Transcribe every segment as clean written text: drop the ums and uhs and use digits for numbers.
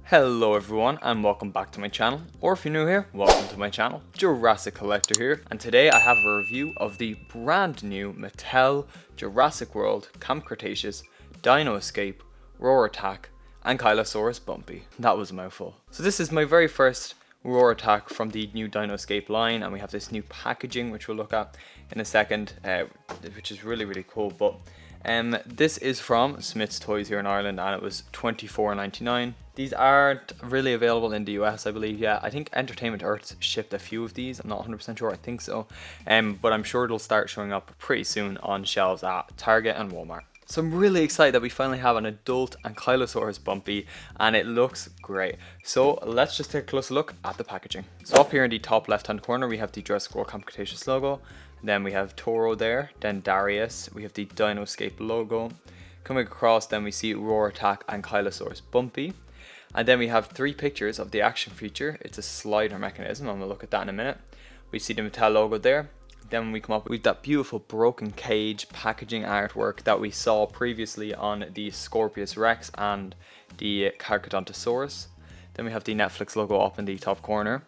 Hello everyone and welcome back to my channel, or if you're new here, welcome to my channel. Jurassic Collector here, and today I have a review of the brand new Mattel Jurassic World Camp Cretaceous Dino Escape, Roar Attack and Kylosaurus Bumpy. That was a mouthful. So this is my very first Roar Attack from the new Dino Escape line, and we have this new packaging which we'll look at in a second, which is really cool. But this is from Smith's Toys here in Ireland, and it was $24.99. These aren't really available in the US, I believe. Yeah, I think Entertainment Earth shipped a few of these. I'm not 100% sure, I think so. But I'm sure it'll start showing up pretty soon on shelves at Target and Walmart. So I'm really excited that we finally have an adult Ankylosaurus Bumpy, and it looks great. So let's just take a closer look at the packaging. So up here in the top left hand corner we have the Jurassic World Camp Cretaceous logo. Then we have Toro there, then Darius, we have the Dino Escape logo. Coming across then we see Roar Attack and Kylosaurus Bumpy. And then we have three pictures of the action feature. It's a slider mechanism, and we'll look at that in a minute. We see the Mattel logo there. Then when we come up with that beautiful broken cage packaging artwork that we saw previously on the Scorpius Rex and the Carcharodontosaurus. Then we have the Netflix logo up in the top corner.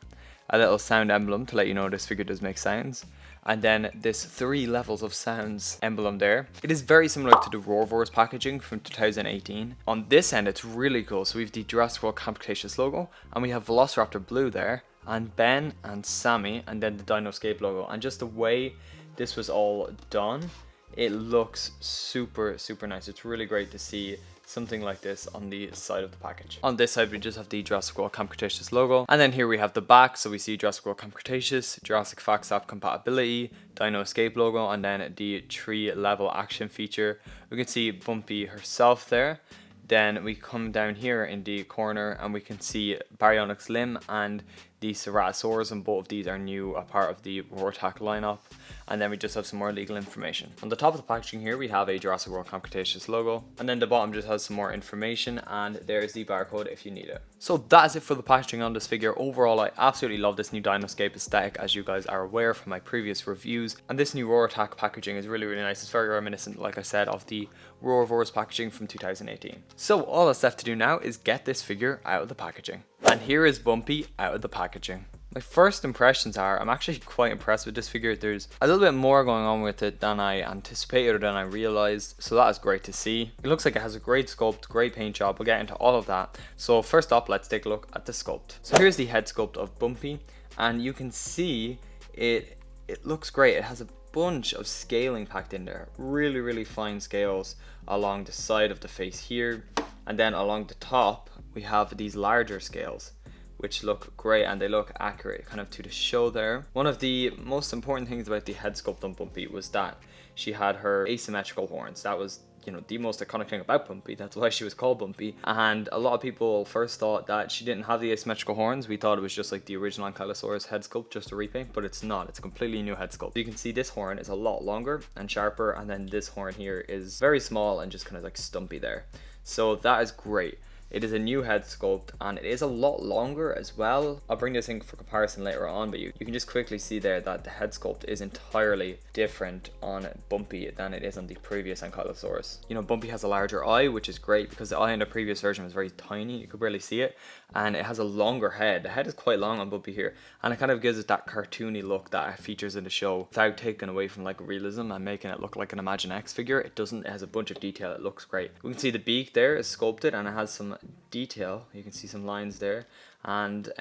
A little sound emblem to let you know this figure does make sounds. And then this 3 levels of sounds emblem there. It is very similar to the Roarverse packaging from 2018. On this end it's really cool. So we have the Jurassic World Camp Cretaceous logo, and we have Velociraptor Blue there, and Ben and Sammy, and then the Dino Escape logo. And just the way this was all done, it looks super nice. It's really great to see something like this on the side of the package. On this side we just have the Jurassic World Camp Cretaceous logo, and then here we have the back. So we see Jurassic World Camp Cretaceous, Jurassic Facts App compatibility, Dino Escape logo, and then the 3 level action feature. We can see Bumpy herself there. Then we come down here in the corner and we can see Baryonyx Limb and the Ceratosaurus, and both of these are new, a part of the Roar Attack lineup. And then we just have some more legal information. On the top of the packaging here we have a Jurassic World Camp Cretaceous logo, and then the bottom just has some more information, and there's the barcode if you need it. So that is it for the packaging on this figure. Overall I absolutely love this new Dino Escape aesthetic, as you guys are aware from my previous reviews, and this new Roar Attack packaging is really nice. It's very reminiscent, like I said, of the Roarverse packaging from 2018. So all that's left to do now is get this figure out of the packaging. And here is Bumpy out of the packaging. My first impressions are, I'm actually quite impressed with this figure. There's a little bit more going on with it than I anticipated or than I realized, so that is great to see. It looks like it has a great sculpt, great paint job. We'll get into all of that. So first up, let's take a look at the sculpt. So here's the head sculpt of Bumpy, and you can see it looks great. It has a bunch of scaling packed in there, really fine scales along the side of the face here, and then along the top we have these larger scales which look great, and they look accurate kind of to the show there. One of the most important things about the head sculpt on Bumpy was that she had her asymmetrical horns. That was, you know, the most iconic thing about Bumpy. That's why she was called Bumpy. And a lot of people first thought that she didn't have the asymmetrical horns. We thought it was just like the original Ankylosaurus head sculpt, just a repaint, but it's not. It's a completely new head sculpt. You can see this horn is a lot longer and sharper, and then this horn here is very small and just kind of like stumpy there. So that is great. It is a new head sculpt, and it is a lot longer as well. I'll bring this in for comparison later on, but you can just quickly see there that the head sculpt is entirely different on Bumpy than it is on the previous Ankylosaurus. You know, Bumpy has a larger eye, which is great because the eye in the previous version was very tiny. You could barely see it, and it has a longer head. The head is quite long on Bumpy here, and it kind of gives it that cartoony look that it features in the show without taking away from like realism and making it look like an Imaginext figure. It doesn't. It has a bunch of detail. It looks great. We can see the beak there is sculpted, and it has some detail. You can see some lines there, and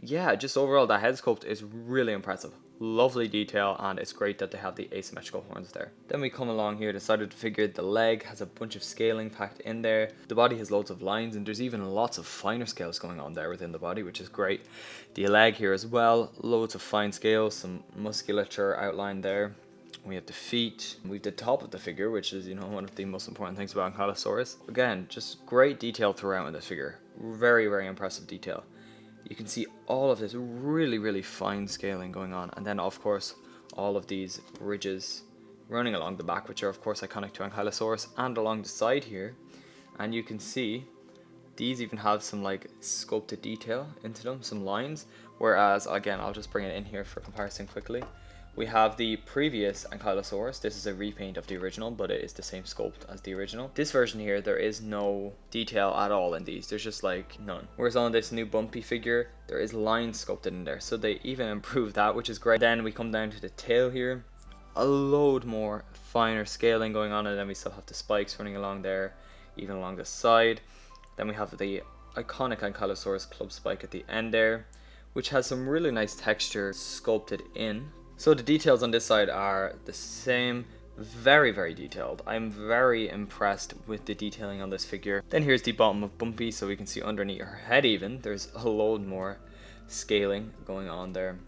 yeah, just overall that head sculpt is really impressive. Lovely detail, and it's great that they have the asymmetrical horns there. Then we come along here, the side of the figure. The leg has a bunch of scaling packed in there. The body has loads of lines, and there's even lots of finer scales going on there within the body, which is great. The leg here as well, loads of fine scales, some musculature outlined there. We have the feet, we have the top of the figure, which is, you know, one of the most important things about Ankylosaurus. Again, just great detail throughout in this figure. Very impressive detail. You can see all of this really fine scaling going on, and then of course all of these ridges running along the back, which are of course iconic to Ankylosaurus, and along the side here. And you can see these even have some like sculpted detail into them, some lines, whereas again, I'll just bring it in here for comparison quickly. We have the previous Ankylosaurus. This is a repaint of the original, but it is the same sculpt as the original. This version here, there is no detail at all in these. There's just like none. Whereas on this new Bumpy figure, there is lines sculpted in there. So they even improved that, which is great. Then we come down to the tail here. A load more finer scaling going on, and then we still have the spikes running along there, even along the side. Then we have the iconic Ankylosaurus club spike at the end there, which has some really nice texture sculpted in. So the details on this side are the same, very detailed. I'm very impressed with the detailing on this figure. Then here's the bottom of Bumpy, so we can see underneath her head even, there's a load more scaling going on there.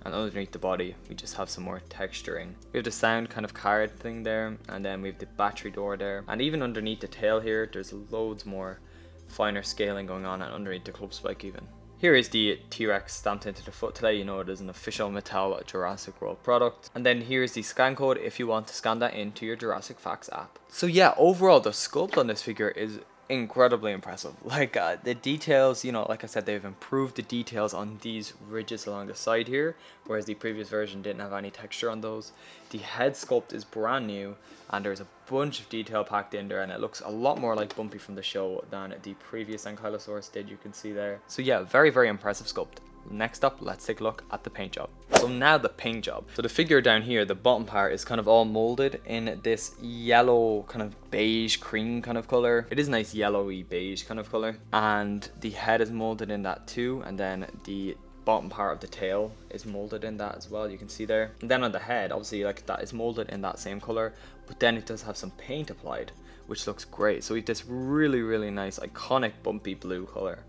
And underneath the body, we just have some more texturing. We have the sound kind of card thing there, and then we have the battery door there. And even underneath the tail here, there's loads more finer scaling going on, and underneath the club spike even. Here is the T-Rex stamped into the foot today. You know it is an official Mattel Jurassic World product. And then here's the scan code if you want to scan that into your Jurassic Facts app. So yeah, overall the sculpt on this figure is incredibly impressive. Like the details, you know, like I said, they've improved the details on these ridges along the side here, whereas the previous version didn't have any texture on those. The head sculpt is brand new, and there's a bunch of detail packed in there, and it looks a lot more like Bumpy from the show than the previous Ankylosaurus did, you can see there. So yeah, very impressive sculpt. Next up, let's take a look at the paint job. So now the paint job. So the figure down here, the bottom part is kind of all molded in this yellow kind of beige cream kind of color. It is a nice yellowy beige kind of color. And the head is molded in that too. And then the bottom part of the tail is molded in that as well, you can see there. And then on the head, obviously like that is molded in that same color, but then it does have some paint applied, which looks great. So we have this really nice iconic Bumpy blue color.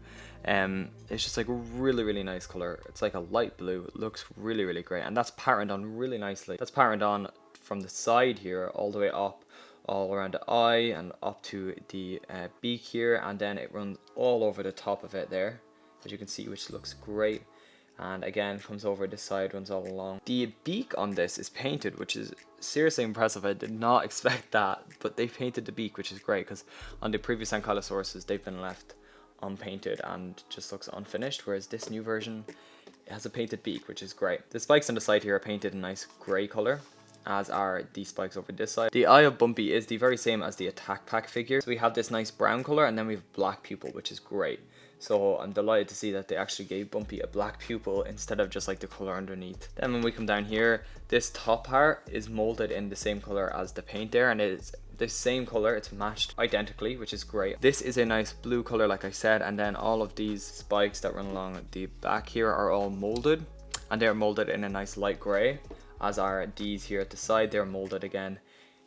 It's just like a really nice color. It's like a light blue. It looks really great, and that's patterned on really nicely. That's patterned on from the side here all the way up, all around the eye and up to the beak here, and then it runs all over the top of it there, as you can see, which looks great. And again, comes over this side, runs all along. The beak on this is painted, which is seriously impressive. I did not expect that, but they painted the beak, which is great, because on the previous Ankylosauruses, they've been left unpainted and just looks unfinished, whereas this new version has a painted beak, which is great. The spikes on the side here are painted in a nice grey color, as are the spikes over this side. The eye of Bumpy is the very same as the Attack Pack figure. So we have this nice brown color, and then we have black pupil, which is great. So I'm delighted to see that they actually gave Bumpy a black pupil instead of just like the color underneath. Then when we come down here, this top part is molded in the same color as the paint there, and it is the same color. It's matched identically, which is great. This is a nice blue color, like I said, and then all of these spikes that run along the back here are all molded, and they're molded in a nice light gray, as are these here at the side. They're molded again,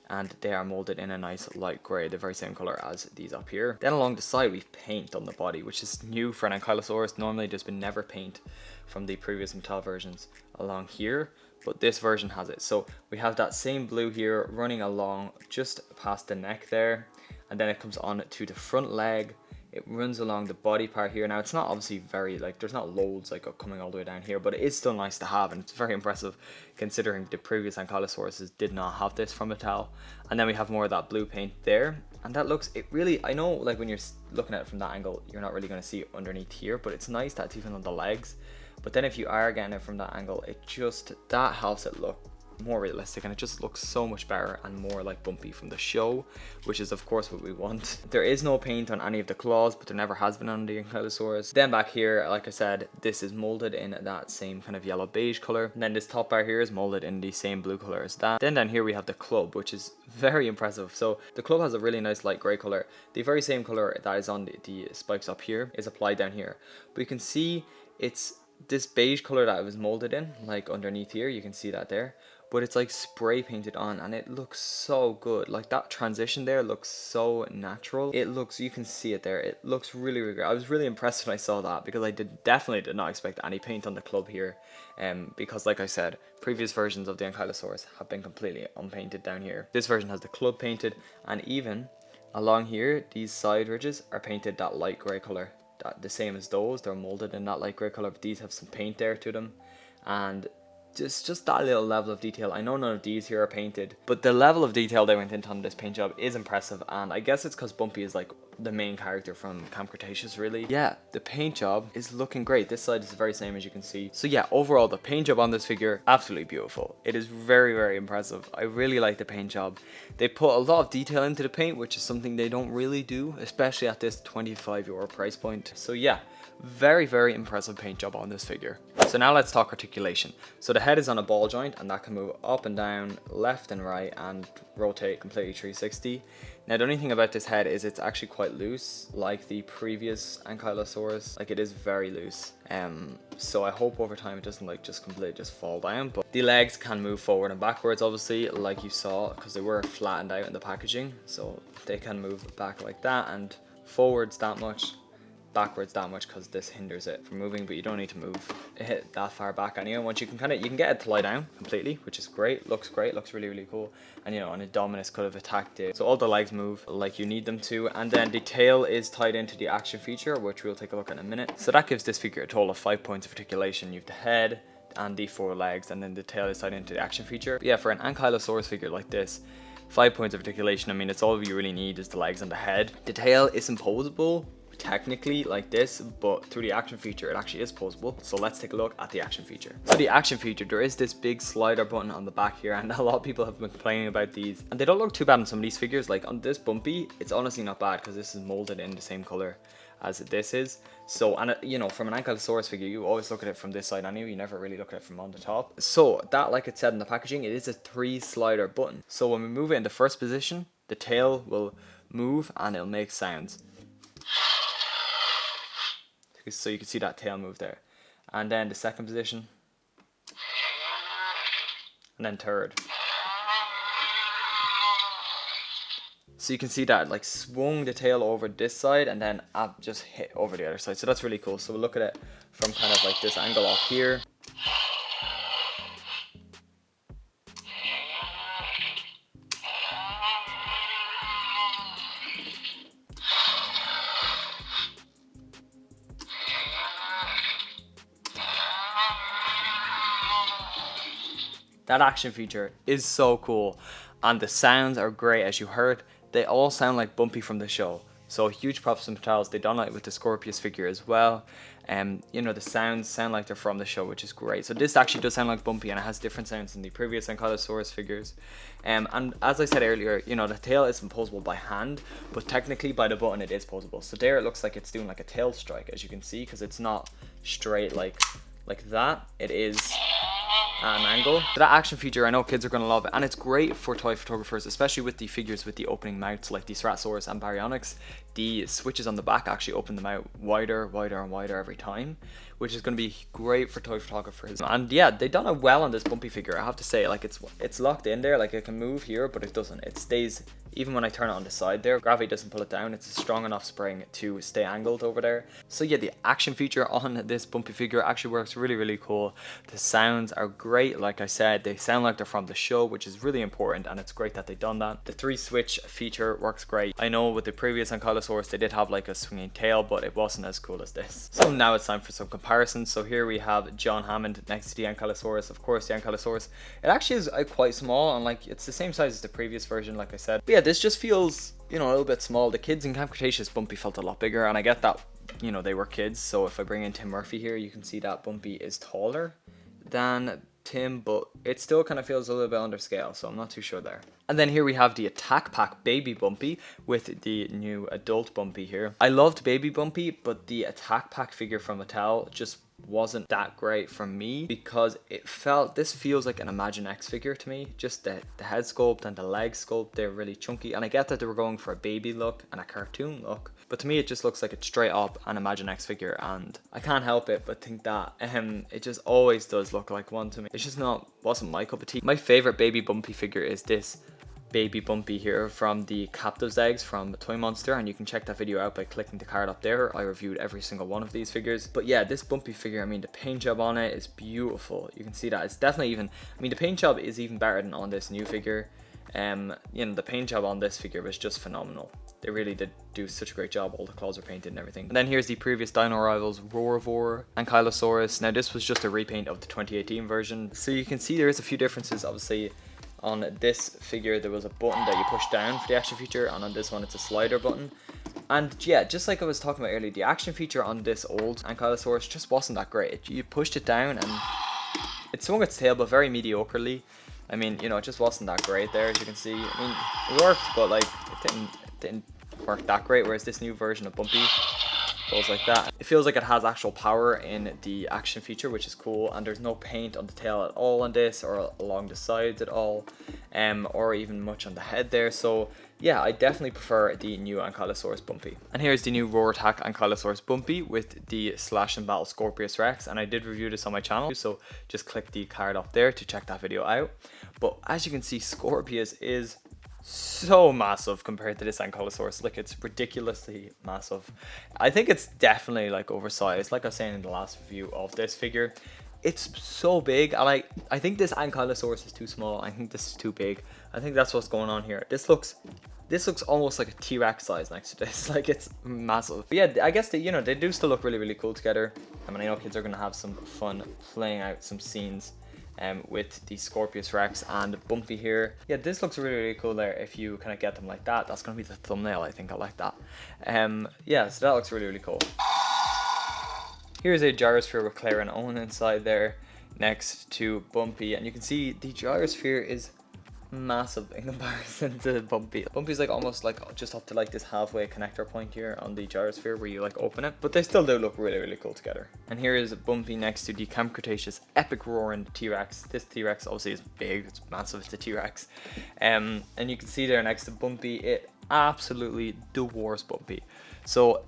and they are molded in a nice light grey, the very same colour as these up here. Then along the side we've paint on the body, which is new for an Ankylosaurus. Normally there's been never paint from the previous Mattel versions along here, but this version has it. So we have that same blue here running along just past the neck there, and then it comes on to the front leg. It runs along the body part here. Now it's not obviously very, like, there's not loads like coming all the way down here, but it is still nice to have, and it's very impressive considering the previous Ankylosauruses did not have this from Mattel. And then we have more of that blue paint there, and that looks, it really, I know like when you're looking at it from that angle, you're not really going to see it underneath here, but it's nice that it's even on the legs. But then if you are getting it from that angle, it just, that helps it look more realistic, and it just looks so much better and more like Bumpy from the show, which is of course what we want. There is no paint on any of the claws, but there never has been on the Ankylosaurus. Then back here, like I said, this is molded in that same kind of yellow beige color, and then this top bar here is molded in the same blue color as that. Then down here we have the club, which is very impressive. So the club has a really nice light gray color. The very same color that is on the spikes up here is applied down here, but you can see it's this beige color that it was molded in, like underneath here, you can see that there, but it's like spray painted on, and it looks so good. Like that transition there looks so natural. It looks, you can see it there, it looks really good. I was really impressed when I saw that, because I definitely did not expect any paint on the club here, because like I said, previous versions of the Ankylosaurus have been completely unpainted down here. This version has the club painted, and even along here these side ridges are painted that light grey color, the same as those. They're molded in that light grey color, but these have some paint there to them. And just that little level of detail. I know none of these here are painted, but the level of detail they went into on this paint job is impressive, and I guess it's because Bumpy is like the main character from Camp Cretaceous, really. Yeah, the paint job is looking great. This side is the very same, as you can see. So yeah, overall the paint job on this figure, absolutely beautiful. It is very, very impressive. I really like the paint job. They put a lot of detail into the paint, which is something they don't really do, especially at this €25 price point. So yeah, very, very impressive paint job on this figure. So now let's talk articulation. So the head is on a ball joint, and that can move up and down, left and right, and rotate completely 360. Now the only thing about this head is it's actually quite loose, like the previous Ankylosaurus. Like, it is very loose. So I hope over time it doesn't like just completely just fall down. But the legs can move forward and backwards, obviously, like you saw, because they were flattened out in the packaging. So they can move back like that, and forwards that much, backwards that much, because this hinders it from moving. But you don't need to move it that far back anyway. Once you can get it to lie down completely, which is great, looks really, really cool. And you know, an Indominus could have attacked it. So all the legs move like you need them to, and then the tail is tied into the action feature, which we'll take a look at in a minute. So that gives this figure a total of 5 points of articulation. You have the head and the 4 legs, and then the tail is tied into the action feature. But yeah, for an Ankylosaurus figure like this, 5 points of articulation, I mean, it's all you really need is the legs and the head. The tail isn't posable technically like this, but through the action feature it actually is posable. So let's take a look at the action feature. So the action feature, there is this big slider button on the back here, and a lot of people have been complaining about these, and they don't look too bad on some of these figures. Like on this Bumpy, it's honestly not bad because this is molded in the same color as this is. So, and you know, from an Ankylosaurus figure, you always look at it from this side anyway, you never really look at it from on the top. So that, like it said in the packaging, it is a 3 slider button. So when we move it in the first position, the tail will move and it'll make sounds. So you can see that tail move there. And then the second position, and then third. So you can see that like swung the tail over this side, and then just hit over the other side. So that's really cool. So we'll look at it from kind of like this angle up here. That action feature is so cool, and the sounds are great. As you heard, they all sound like Bumpy from the show. So huge props to Mattel. They done it with the Scorpius figure as well. You know, the sounds sound like they're from the show, which is great. So this actually does sound like Bumpy, and it has different sounds than the previous Ankylosaurus figures. And as I said earlier, you know, the tail isn't posable by hand, but technically by the button it is posable. So there it looks like it's doing like a tail strike, as you can see, because it's not straight like that. It is an angle. So that action feature, I know kids are going to love it, and it's great for toy photographers, especially with the figures with the opening mouths like the Ceratosaurus and Baryonyx. The switches on the back actually open them out wider and wider every time, which is going to be great for toy photographers. And yeah, they done it well on this Bumpy figure, I have to say. Like, it's locked in there, like it can move here, but it doesn't. It stays, even when I turn it on the side there, gravity doesn't pull it down. It's a strong enough spring to stay angled over there. So yeah, the action feature on this Bumpy figure actually works really, really cool. The sounds are great. Like I said, they sound like they're from the show, which is really important, and it's great that they've done that. The 3 switch feature works great. I know with the previous Ankylosaurus they did have like a swinging tail, but it wasn't as cool as this. So now it's time for some comparisons. So here we have John Hammond next to the Ankylosaurus. Of course, the Ankylosaurus, it actually is quite small, and like it's the same size as the previous version, like I said. But yeah, this just feels, you know, a little bit small. The kids in Camp Cretaceous Bumpy felt a lot bigger, and I get that, you know, they were kids. So if I bring in Tim Murphy here, you can see that Bumpy is taller than Tim, but it still kind of feels a little bit under scale, so I'm not too sure there. And then here we have the Attack Pack Baby Bumpy with the new adult Bumpy here. I loved Baby Bumpy, but the Attack Pack figure from Mattel just wasn't that great for me, because this feels like an Imagine X figure to me. Just the head sculpt and the leg sculpt, they're really chunky, and I get that they were going for a baby look and a cartoon look, but to me it just looks like it's straight up an Imagine X figure, and I can't help it but think that it just always does look like one to me. It's just wasn't my cup of tea. My favorite Baby Bumpy figure is this Baby Bumpy here from the Captive's Eggs from Toy Monster, and you can check that video out by clicking the card up there. I reviewed every single one of these figures. But yeah, this Bumpy figure, I mean, the paint job on it is beautiful. You can see that it's definitely even, I mean, the paint job is even better than on this new figure. You know, the paint job on this figure was just phenomenal. They really did do such a great job. All the claws are painted and everything. And then here's the previous Dino rivals, Roarvor and Ankylosaurus. Now this was just a repaint of the 2018 version. So you can see there is a few differences. Obviously on this figure there was a button that you push down for the action feature, and on this one it's a slider button. And yeah, just like I was talking about earlier, the action feature on this old Ankylosaurus just wasn't that great. You pushed it down and it swung its tail, but very mediocrely. I mean, you know, it just wasn't that great there, as you can see. I mean, it worked, but like it didn't work that great. Whereas this new version of Bumpy goes like that. It feels like it has actual power in the action feature, which is cool. And there's no paint on the tail at all on this, or along the sides at all, or even much on the head there. So yeah, I definitely prefer the new Ankylosaurus Bumpy. And here's the new Roar Attack Ankylosaurus Bumpy with the Slash and Battle Scorpius Rex. And I did review this on my channel, so just click the card up there to check that video out. But as you can see, Scorpius is so massive compared to this Ankylosaurus. Like, it's ridiculously massive. I think it's definitely like oversized. Like I was saying in the last review of this figure, it's so big, and I think this Ankylosaurus is too small. I think this is too big. I think that's what's going on here. This looks almost like a T-Rex size next to this. Like, it's massive. But yeah, I guess they, you know, they do still look really, really cool together. I mean, I know kids are gonna have some fun playing out some scenes with the Scorpius Rex and Bumpy here. Yeah, this looks really, really cool there. If you kind of get them like that, that's gonna be the thumbnail. I think I like that. Yeah, so that looks really, really cool. Here's a gyrosphere with Claire and Owen inside there next to Bumpy, and you can see the gyrosphere is massive in comparison to Bumpy. Bumpy's like almost like just up to like this halfway connector point here on the gyrosphere where you like open it, but they still do look really, really cool together. And here is Bumpy next to the Camp Cretaceous epic roaring T-Rex. This T-Rex obviously is big, it's massive, it's a T-Rex. And you can see there next to Bumpy, it absolutely dwarfs Bumpy. So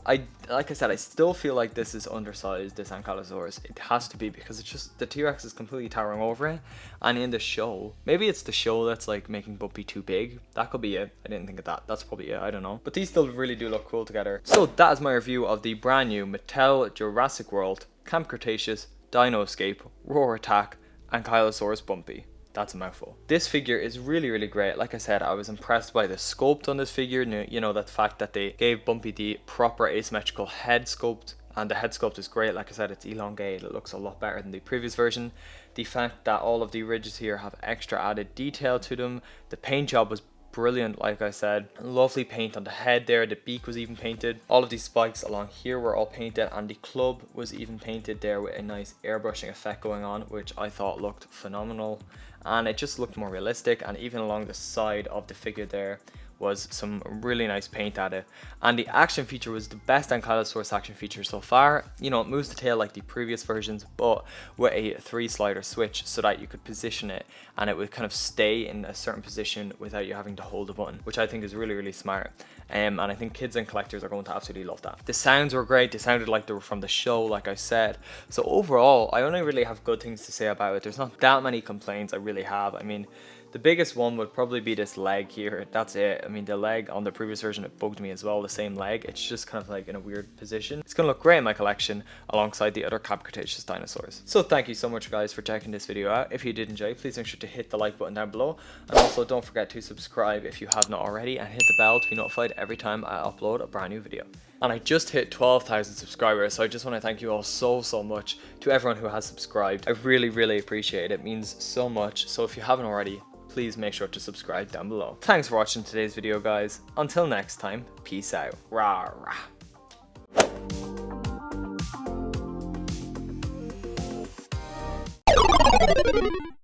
like I said, I still feel like this is undersized, this Ankylosaurus. It has to be, because it's just, the T-Rex is completely towering over it. And in the show, maybe it's the show that's like making Bumpy too big. That could be it. I didn't think of that. That's probably it. I don't know. But these still really do look cool together. So that is my review of the brand new Mattel Jurassic World Camp Cretaceous Dino Escape Roar Attack Ankylosaurus Bumpy. That's a mouthful. This figure is really, really great. Like I said, I was impressed by the sculpt on this figure. You know, that fact that they gave Bumpy the proper asymmetrical head sculpt, and the head sculpt is great. Like I said, it's elongated. It looks a lot better than the previous version. The fact that all of the ridges here have extra added detail to them. The paint job was brilliant, like I said. Lovely paint on the head there. The beak was even painted. All of these spikes along here were all painted, and the club was even painted there with a nice airbrushing effect going on, which I thought looked phenomenal. And it just looked more realistic, and even along the side of the figure there was some really nice paint at it. And the action feature was the best Ankylosaurus action feature so far. You know, it moves the tail like the previous versions, but with a 3-slider switch, so that you could position it and it would kind of stay in a certain position without you having to hold a button, which I think is really, really smart. And I think kids and collectors are going to absolutely love that. The sounds were great. They sounded like they were from the show, like I said. So overall, I only really have good things to say about it. There's not that many complaints I really have. I mean, the biggest one would probably be this leg here. That's it. I mean, the leg on the previous version, it bugged me as well, the same leg. It's just kind of like in a weird position. It's going to look great in my collection alongside the other Camp Cretaceous dinosaurs. So thank you so much, guys, for checking this video out. If you did enjoy, please make sure to hit the like button down below. And also don't forget to subscribe if you have not already, and hit the bell to be notified every time I upload a brand new video. And I just hit 12,000 subscribers, so I just want to thank you all so much to everyone who has subscribed. I really, really appreciate it. It means so much. So if you haven't already, please make sure to subscribe down below. Thanks for watching today's video, guys. Until next time, peace out. Rah, rah.